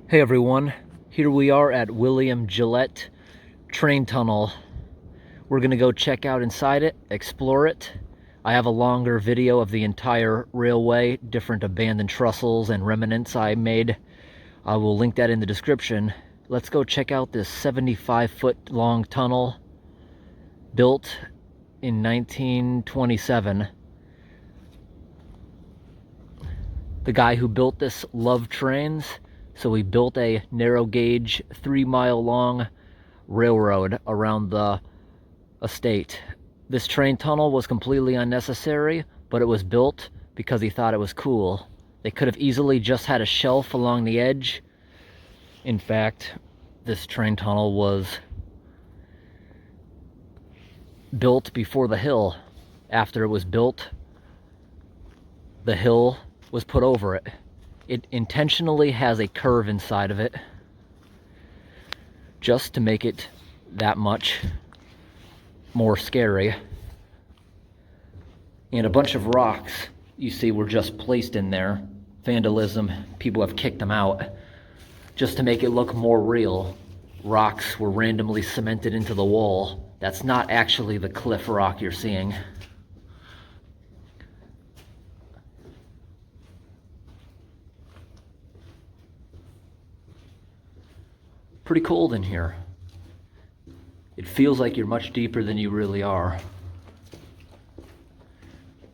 Hey everyone, here we are at William Gillette train tunnel. We're gonna go check out inside it, explore it. I have a longer video of the entire railway, different abandoned trussels and remnants I made. I will link that in the description. Let's go check out this 75-foot long tunnel built in 1927. The guy who built this loved trains, so he built a narrow gauge, 3-mile long railroad around the estate. This train tunnel was completely unnecessary, but it was built because he thought it was cool. They could have easily just had a shelf along the edge. In fact, this train tunnel was built before the hill. After it was built, the hill was put over it. It intentionally has a curve inside of it just to make it that much more scary. And a bunch of rocks you see were just placed in there. Vandalism, people have kicked them out just to make it look more real. Rocks were randomly cemented into the wall. That's not actually the cliff rock you're seeing. Pretty cold in here. It feels like you're much deeper than you really are.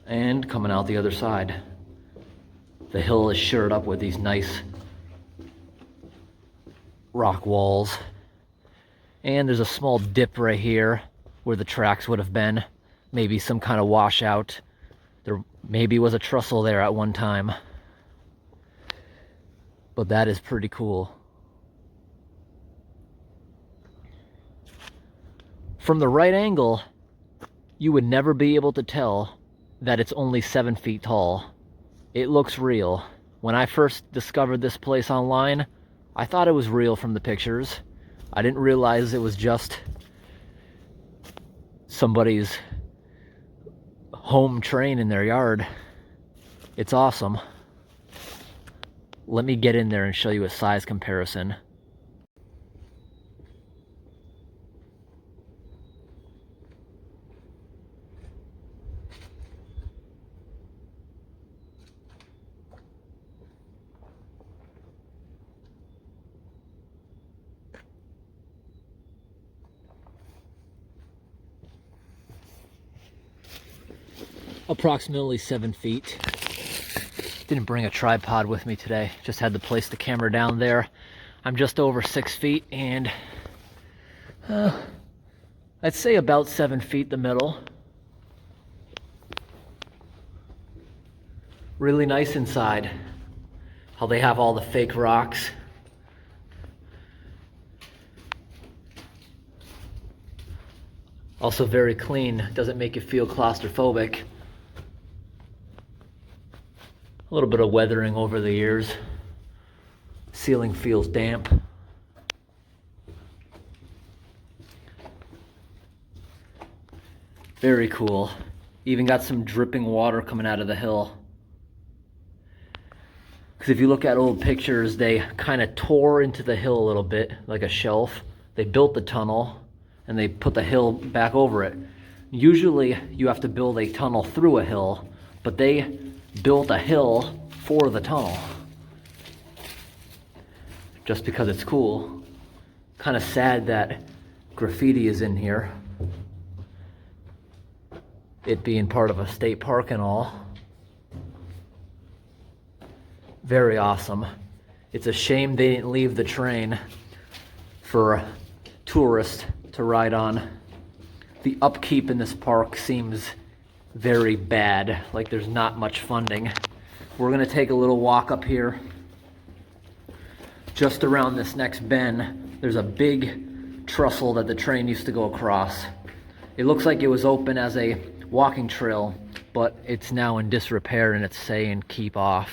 And coming out the other side, the hill is shored up with these nice rock walls. And there's a small dip right here where the tracks would have been. Maybe some kind of washout. There maybe was a trestle there at one time. But that is pretty cool. From the right angle, you would never be able to tell that it's only 7 feet tall. It looks real. When I first discovered this place online, I thought it was real from the pictures. I didn't realize it was just somebody's home train in their yard. It's awesome. Let me get in there and show you a size comparison. Approximately 7 feet. Didn't bring a tripod with me today, just had to place the camera down there. I'm just over 6 feet and I'd say about 7 feet the middle. Really nice inside. How they have all the fake rocks. Also very clean, doesn't make you feel claustrophobic. A little bit of weathering over the years. Ceiling feels damp. Very cool. Even got some dripping water coming out of the hill. Because if you look at old pictures, they kind of tore into the hill a little bit, like a shelf. They built the tunnel and they put the hill back over it. Usually you have to build a tunnel through a hill, but they built a hill for the tunnel just because it's cool. Kind of sad that graffiti is in here, it being part of a state park and all. Very awesome. It's a shame they didn't leave the train for tourists to ride on. The upkeep in this park seems very bad, like there's not much funding. We're gonna take a little walk up here. Just around this next bend, there's a big trestle that the train used to go across. It looks like it was open as a walking trail, but it's now in disrepair and it's saying keep off.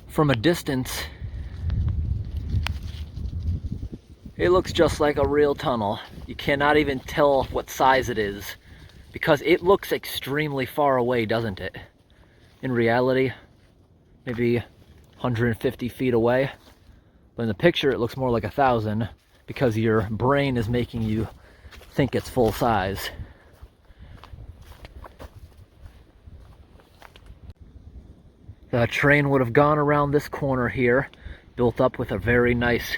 From a distance, it looks just like a real tunnel. You cannot even tell what size it is because it looks extremely far away, doesn't it? In reality, maybe 150 feet away. But in the picture, it looks more like 1,000 because your brain is making you think it's full size. The train would have gone around this corner here, built up with a very nice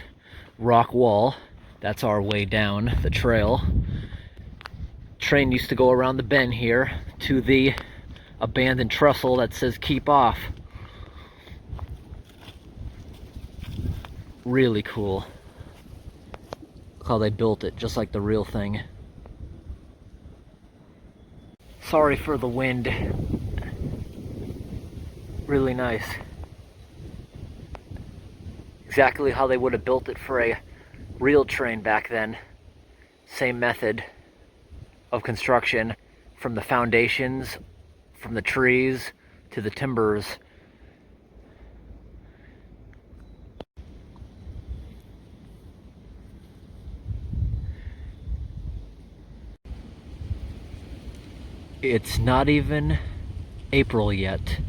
rock wall. That's our way down the trail. Train used to go around the bend here to the abandoned trestle that says "keep off." Really cool. Look how they built it, just like the real thing. Sorry for the wind. Really nice. Exactly how they would have built it for a real train back then. Same method of construction, from the foundations, from the trees to the timbers. It's not even April yet,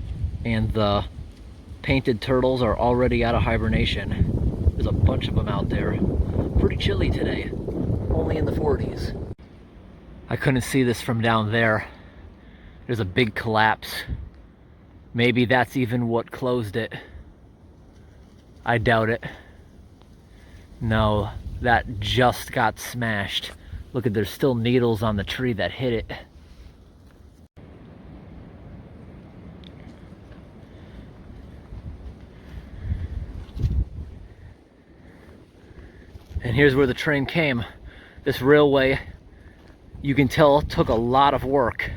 and the painted turtles are already out of hibernation. There's a bunch of them out there. Pretty chilly today, only in the 40s. I couldn't see this from down there. There's a big collapse. Maybe that's even what closed it. I doubt it. No, that just got smashed. Look at, there's still needles on the tree that hit it. And here's where the train came. This railway, you can tell, took a lot of work.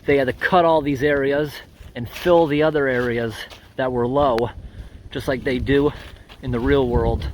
They had to cut all these areas and fill the other areas that were low, just like they do in the real world.